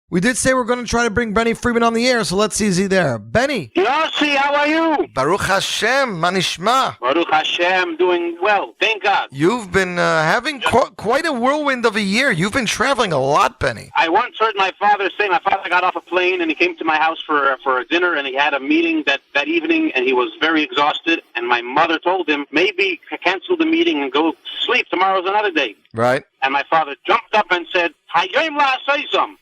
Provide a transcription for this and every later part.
We did say we're going to try to bring Benny Friedman on the air, so let's see, is he there? Benny! Yossi, how are you? Baruch Hashem, manishma. Baruch Hashem, doing well, thank God. You've been having quite a whirlwind of a year. You've been traveling a lot, Benny. I once heard my father say, my father got off a plane and he came to my house for a dinner, and he had a meeting that evening, and he was very exhausted, and my mother told him, maybe cancel the meeting and go sleep, tomorrow's another day. Right. And my father jumped up and said, Hayom la'asaysom.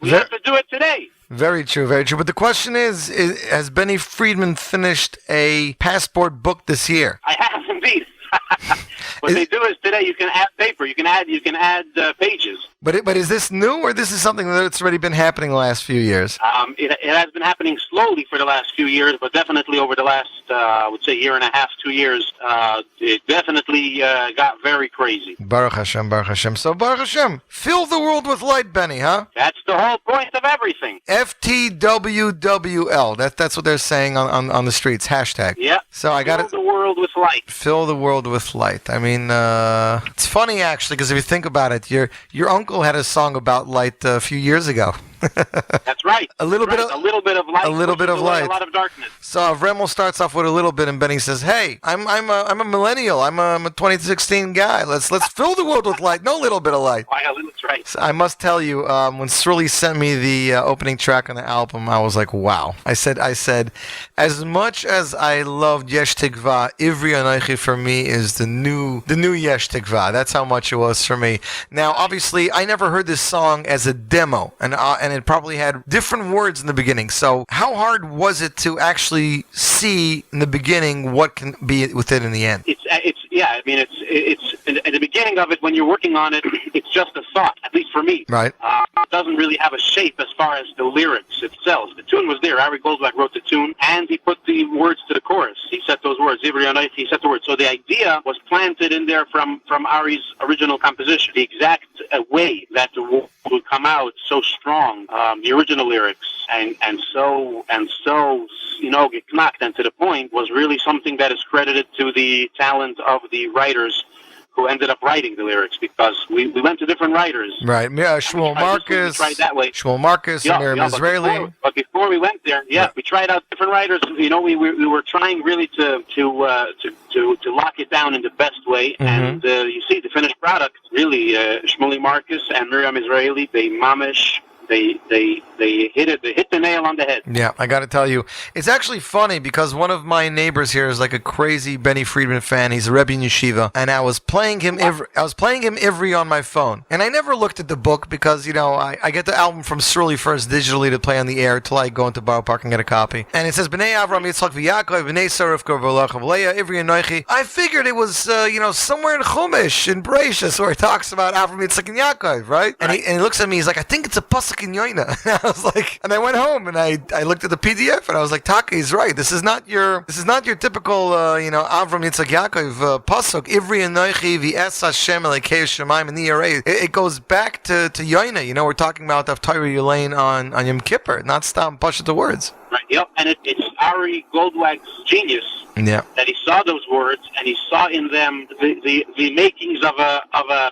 We have to do it today. Very true, very true. But the question is, has Benny Friedman finished a passport book this year? I have indeed. What they do is today you can add paper, you can add pages. But is this new, or this is something that's already been happening the last few years? It has been happening slowly for the last few years, but definitely over the last, I would say, year and a half, 2 years, it definitely got very crazy. Baruch Hashem, Baruch Hashem. So Baruch Hashem, fill the world with light, Benny, huh? That's the whole point of everything. FTWWL. That's what they're saying on the streets. Hashtag. Yeah. So I got Fill the world with light. Fill the world with light. I mean, it's funny actually, because if you think about it, your uncle had a song about light a few years ago. That's right. A little bit of light. A little bit of light. A lot of darkness. So Avremel starts off with a little bit, and Benny says, "Hey, I'm a millennial. I'm a 2016 guy. Let's fill the world with light. No little bit of light." That's right. So I must tell you, when Surly sent me the opening track on the album, I was like, "Wow!" I said, as much as I loved Yesh Tikva, Ivri Anochi for me is the new Yesh Tikva. That's how much it was for me. Now, obviously, I never heard this song as a demo, and it probably had different words in the beginning. So how hard was it to actually see in the beginning what can be with it in the end? It's in the beginning of it, when you're working on it, it's just a thought, at least for me. Right. It doesn't really have a shape as far as the lyrics itself. The tune was there. Ari Goldberg wrote the tune, and he put the words to the chorus. He set those words. He set the words. So the idea was planted in there from Ari's original composition. The exact way that the words would come out so strong, the original lyrics, and so get knocked, and to the point, was really something that is credited to the talent of the writers who ended up writing the lyrics, because we went to different writers. Right. Yeah, Shmuel Marcus. Shmuel Marcus, and Miriam Israeli. But before we went there, we tried out different writers. We were trying really to lock it down in the best way. Mm-hmm. And you see the finished product, really, Shmuel Marcus and Miriam Israeli, they hit the nail on the head. Yeah, I got to tell you, it's actually funny because one of my neighbors here is like a crazy Benny Friedman fan. He's a Rebbe in Yeshiva, and I was playing him Ivry on my phone, and I never looked at the book because I get the album from Surly first digitally to play on the air till I go into Borough Park and get a copy, and it says Bnei Avram Yitzchak v'Yaakov Bnei Sarah V'Lachav Leah Ivry Anochi. I figured it was somewhere in Chumash in Bereshis where it talks about Avram Yitzchak and Yaakov, right? And he looks at me, he's like, I think it's a pasuk in Yoina. I was like, and I went home and I looked at the PDF and I was like, Taka, he's right. This is not your typical Avram Yitzchak Yaakov pasuk. Ivri Anochi v'es Hashem Elokei Shemayim and Yirei. It goes back to Yoina. We're talking about Haftarah Yulain on Yom Kippur, not Stam Pashat the words. Right. Yep. And it's Ari Goldwag's genius. Yeah. That he saw those words and he saw in them the makings of a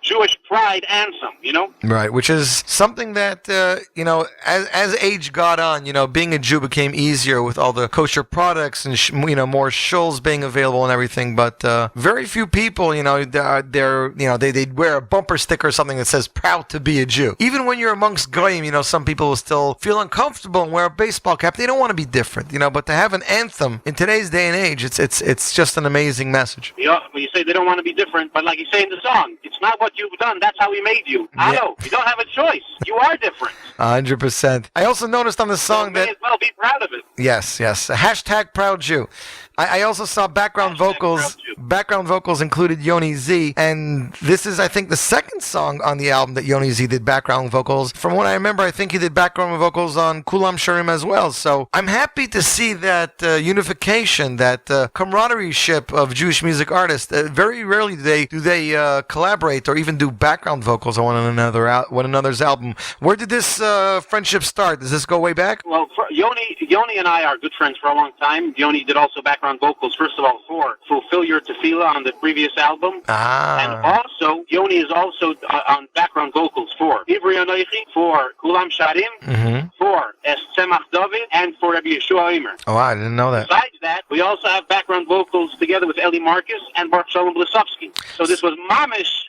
Jewish pride anthem. Right. Which is something that as age got on, being a Jew became easier with all the kosher products and more shuls being available and everything. But very few people, they'd wear a bumper sticker or something that says "Proud to be a Jew." Even when you're amongst goyim, some people will still feel uncomfortable and wear a baseball cap. They don't want to be different, but to have an anthem in today's day and age, it's just an amazing message. Yeah, when you say they don't want to be different, but like you say in the song, it's not what you've done, that's how we made you. Yeah. You don't have a choice. You are different. 100%. I also noticed on the song that... You may as well be proud of it. Yes. Hashtag Proud Jew. I also saw background vocals. Background vocals included Yoni Z, and this is, I think, the second song on the album that Yoni Z did background vocals. From what I remember, I think he did background vocals on Kulam Shirim as well. So I'm happy to see that unification, that camaraderie-ship of Jewish music artists. Very rarely do they collaborate or even do background vocals on one another's album. Where did this friendship start? Does this go way back? Well, Yoni and I are good friends for a long time. Yoni did also background background vocals, first of all, for Fulfill Your Tefillah on the previous album. And also, Yoni is also on background vocals for Ivri Anoichi, for Kulam Sharim, for Es Tzemach David, and for Rabbi Yeshua Omer. Oh, I didn't know that. Besides that, we also have background vocals together with Eli Marcus and Baruch Shalom Blisovsky. So this was mamish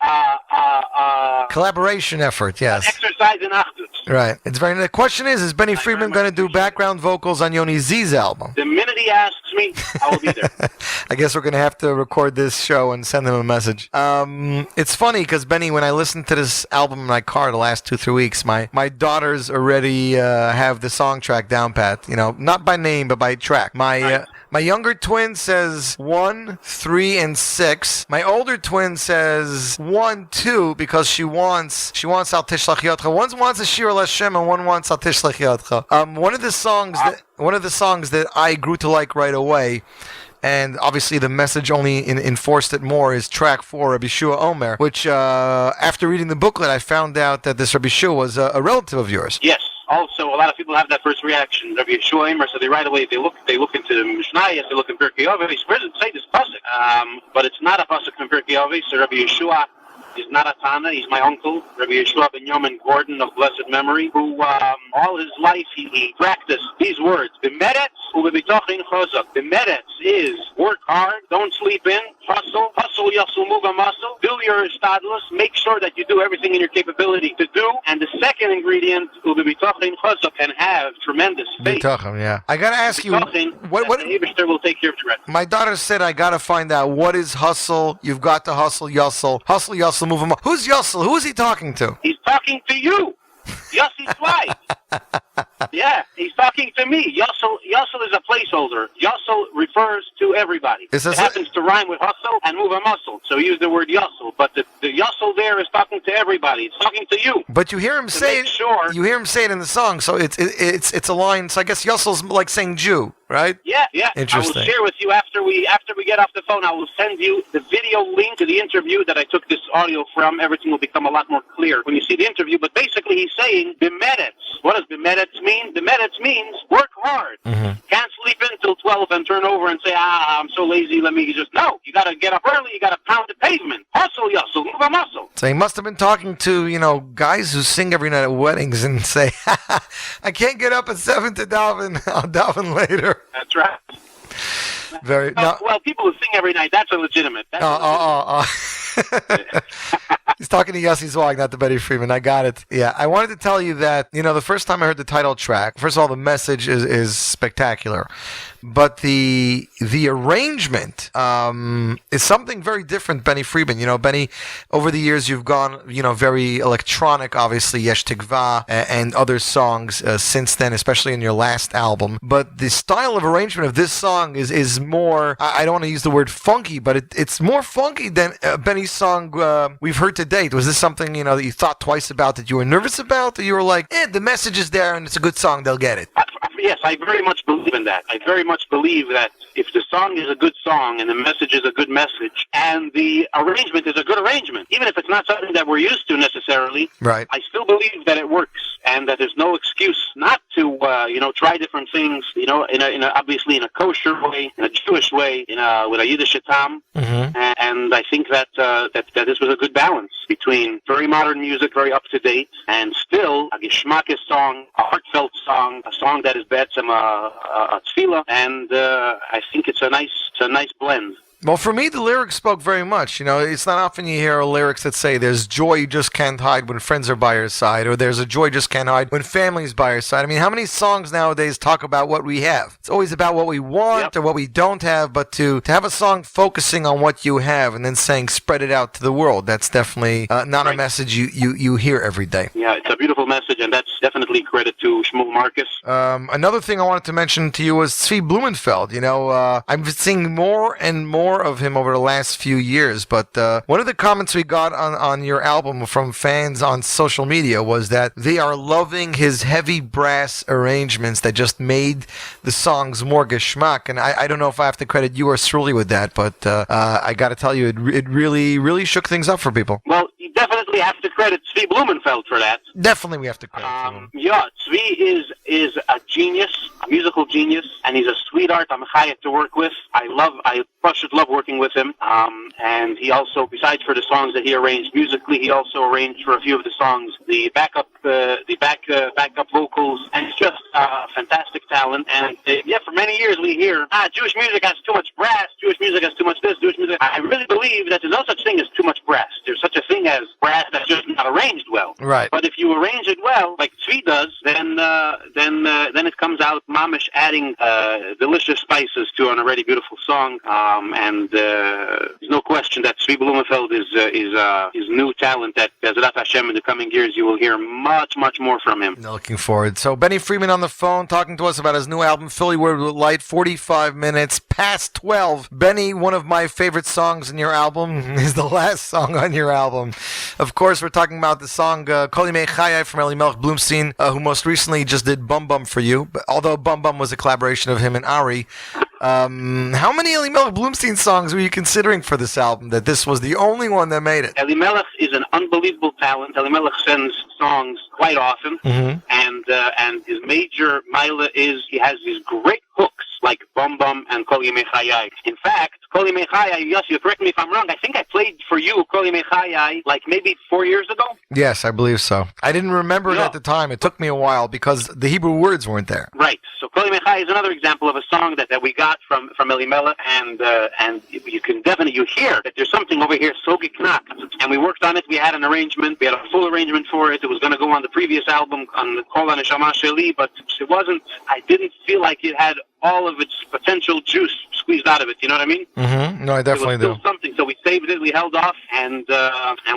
collaboration effort, yes. Exercise in Achdus. Right. It's very. The question is Benny Friedman going to do background vocals on Yoni Z's album? The minute he asks me, I will be there. I guess we're going to have to record this show and send him a message. It's funny because, Benny, when I listened to this album in my car the last 2-3 weeks, my daughters already have the song track down pat. You know, not by name, but by track. My younger twin says 1, 3, and 6. My older twin says 1, 2 because she wants Al Tishlach Yodcha. One wants a Shir Hashem and one wants Al Tishlach Yodcha. One of the songs that I grew to like right away, and obviously the message only enforced it more, is track 4, Rabbi Yeshua Omer, which after reading the booklet I found out that this Rabbi Yeshua was a relative of yours. Yes. Also, a lot of people have that first reaction. Rabbi Yeshua Omer, so they right away they look into the Mishnayos, they look in Pirkei Avos. Where does it say this pasuk? But it's not a pasuk from Pirkei Avos. So Rabbi Yeshua is not a Tana. He's my uncle, Rabbi Yeshua ben Yomen Gordon of blessed memory, who all his life he practiced these words: B'meretz u'b'bitachin chazak. B'meretz is work hard, don't sleep in, hustle, yasul muva muscle, do your istadlus, make sure that you do everything in your capability to do. And the second ingredient, u'b'bitachin chazak, and have tremendous faith. Bitachim, yeah. I gotta ask you, what the Eibishter will take care of the rest. My daughter said I gotta find out what is hustle. You've got to hustle, yasul, move him. Who's Yossel? Who is he talking to? He's talking to you, Yossi Zweig. Yeah, he's talking to me. Yossel is a placeholder. Yossel refers to everybody. It happens to rhyme with hustle and move a muscle, so use the word Yossel. But the Yossel there is talking to everybody. It's talking to you. But you hear him say it. Sure. You hear him say it in the song, so it's a line. So I guess Yossel's like saying Jew, right? Yeah. Interesting. I will share with you after we get off the phone. I will send you the video link to the interview that I took this audio from. Everything will become a lot more clear when you see the interview. But basically, he's saying B'meretz. What does B'meretz mean? B'meretz means work hard. Can't sleep in until 12 and turn over and say, I'm so lazy. Let me just no. You got to get up early. You got to pound the pavement. Hustle, move a muscle. So he must have been talking to guys who sing every night at weddings and say, I can't get up at 7 to daven. I'll daven later. That's right. Well, people who sing every night, that's illegitimate. He's talking to Yossi Zweig, not to Benny Friedman. I got it. Yeah, I wanted to tell you that, the first time I heard the title track, first of all, the message is spectacular. But the arrangement is something very different, Benny Friedman. Benny, over the years you've gone, very electronic, obviously, Yesh Tikva and other songs since then, especially in your last album. But the style of arrangement of this song is more, I don't want to use the word funky, but it's more funky than Benny's song we've heard to date. Was this something, that you thought twice about, that you were nervous about, or you were like, the message is there and it's a good song, they'll get it? Yes, I very much believe in that. I very much believe that if the song is a good song and the message is a good message and the arrangement is a good arrangement, even if it's not something that we're used to necessarily, right, I still believe that it works and that there's no excuse not to, try different things, obviously in a kosher way, in a Jewish way, with a Yiddish tam. And I think that this was a good balance between very modern music, very up to date, and still a geschmackes song, a heartfelt song, a song that is betzem a tefillah, and I think it's a nice blend. Well, for me, the lyrics spoke very much. It's not often you hear lyrics that say there's joy you just can't hide when friends are by your side, or there's a joy you just can't hide when family's by your side. I mean, how many songs nowadays talk about what we have? It's always about what we want or what we don't have, but to have a song focusing on what you have and then saying spread it out to the world, that's definitely not a message you hear every day. Yeah, it's a beautiful message, and that's definitely credit to Shmuel Marcus. Another thing I wanted to mention to you was Tzvi Blumenfeld. I'm seeing more and more of him over the last few years, but one of the comments we got on your album from fans on social media was that they are loving his heavy brass arrangements that just made the songs more geschmack, and I don't know if I have to credit you or Sruli with that, but I got to tell you, it really, really shook things up for people. Well, he definitely definitely have to credit Zvi Blumenfeld for that. Definitely we have to credit him. Yeah, Zvi is a genius, a musical genius, and he's a sweetheart. I'm chayav to work with. I should love working with him. And he also, besides for the songs that he arranged musically, he also arranged for a few of the songs the backup vocals, and it's just a fantastic talent. And for many years we hear, Jewish music has too much brass, Jewish music has too much this, Jewish music. I really believe that there's no such thing as too much brass. There's such a thing as brass that's just not arranged well. Right. But if you arrange it well, like Tzvi does, then it comes out mamish adding delicious spices to an already beautiful song. And there's no question that Tzvi Blumenfeld is new talent that Bezrat Hashem in the coming years you will hear much more from him. Looking forward. So Benny Friedman on the phone talking to us about his new album, Philly Word with Light, 45 minutes past 12. Benny, one of my favorite songs in your album is the last song on your album. Of course, we're talking about the song Kol Yimei Chayai from Eli Melech Bloomstein, who most recently just did Bum Bum for you, but although Bum Bum was a collaboration of him and Ari. How many Eli Melech Bloomstein songs were you considering for this album, that this was the only one that made it? Eli Melech is an unbelievable talent. Eli Melech sends songs quite often, and his major mila is he has these great hooks like Bum Bum and Kol Yimei Chayai. In fact, Kol Yimei Chayai, Yossi, correct me if I'm wrong, I think I played for you Kol Yimei Chayai like maybe 4 years ago? Yes, I believe so. I didn't remember it at the time. It took me a while because the Hebrew words weren't there. Right. So Kol Yimei Chayai is another example of a song that we got from Eli Melech, and you can definitely, you hear that there's something over here so geknacked. And we worked on it. We had an arrangement. We had a full arrangement for it. It was going to go on the previous album, on the Kol HaNeshama Sheli, but it wasn't, I didn't feel like it had all of its potential juice squeezed out of it. You know what I mean? Mm-hmm. No, I definitely do. It was still something. So we saved it, we held off, and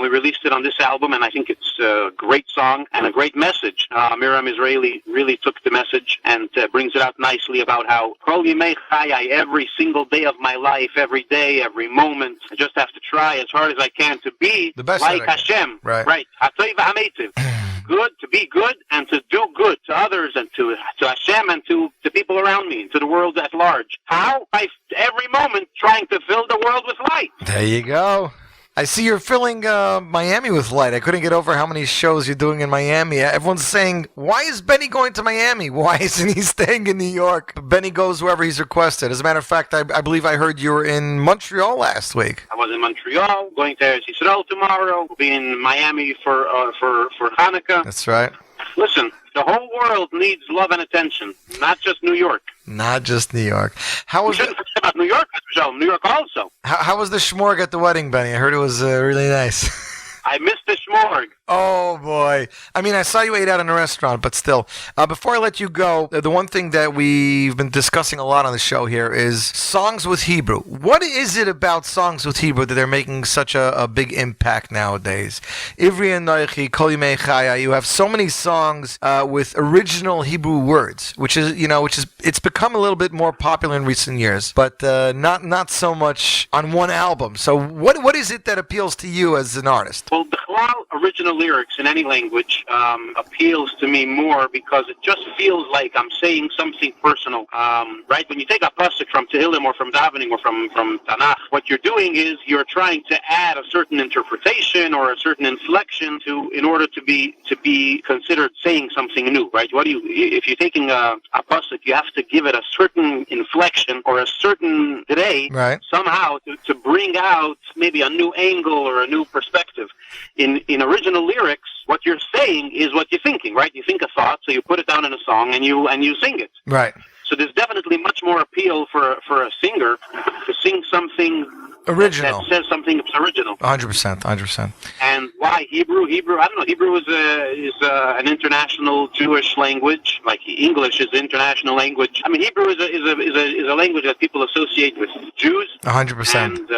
we released it on this album, and I think it's a great song and a great message. Miriam Israeli really took the message and brings it out nicely about how Kol Yimei Chayai, every single day of my life, every day, every moment, I just have to try as hard as I can to be the best like Hashem. Right. Hatoiv ha'ametiv. Good, to be good, and to do good to others, and to Hashem, and to people around me, and to the world at large. How? By every moment trying to fill the world with light. There you go. I see you're filling Miami with light. I couldn't get over how many shows you're doing in Miami. Everyone's saying, why is Benny going to Miami? Why isn't he staying in New York? Benny goes wherever he's requested. As a matter of fact, I believe I heard you were in Montreal last week. I was in Montreal, going to Eretz Yisrael tomorrow. We'll be in Miami for Hanukkah. That's right. Listen, the whole world needs love and attention, not just New York. Not just New York. We shouldn't forget about New York, Michelle. New York also. How was the shmorg at the wedding, Benny? I heard it was really nice. I missed the shmorg. Oh, boy. I mean, I saw you ate out in a restaurant, but still. Before I let you go, the one thing that we've been discussing a lot on the show here is songs with Hebrew. What is it about songs with Hebrew that they're making such a big impact nowadays? Ivri and Noichi, Kol Yimei Chaya, you have so many songs with original Hebrew words, which is it's become a little bit more popular in recent years, but not so much on one album. So what is it that appeals to you as an artist? Well, the original lyrics in any language appeals to me more because it just feels like I'm saying something personal, right? When you take a pasuk from Tehillim or from davening or from Tanakh, what you're doing is you're trying to add a certain interpretation or a certain inflection in order to be considered saying something new, right? If you're taking a pasuk, you have to give it a certain inflection or a certain today, right, somehow to bring out maybe a new angle or a new perspective. In original lyrics, what you're saying is what you're thinking, right? You think a thought, so you put it down in a song and you sing it. Right. So there's definitely much more appeal for a singer to sing something original. That says something that's original. 100%. And why Hebrew? I don't know. Hebrew is an international Jewish language. Like English is an international language. I mean, Hebrew is a language that people associate with Jews. 100%. And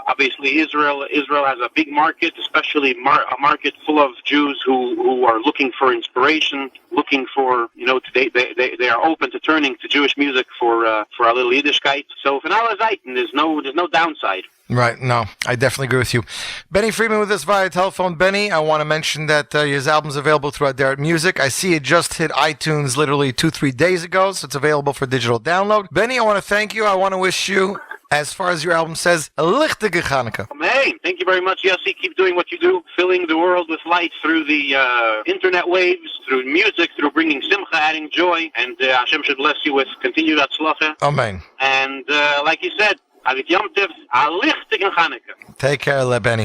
obviously, Israel has a big market, especially a market full of Jews who are looking for inspiration, looking for they are open to turning to Jewish music for a little Yiddishkeit. So for now, there's no downside. Right, no, I definitely agree with you. Benny Friedman with us via telephone. Benny, I want to mention that his album's available through Aderet Music. I see it just hit iTunes literally 2-3 days ago, so it's available for digital download. Benny, I want to thank you. I want to wish you, as far as your album says, a lichtige Chanukah. Hey, thank you very much, Yossi. Keep doing what you do. Philly filling the world with light through the internet waves, through music, through bringing simcha, adding joy, and Hashem should bless you with continued atzlacha. Amen. And like you said, Avit Yom Tiv, a lichtigen Chanukah. Take care, Benny.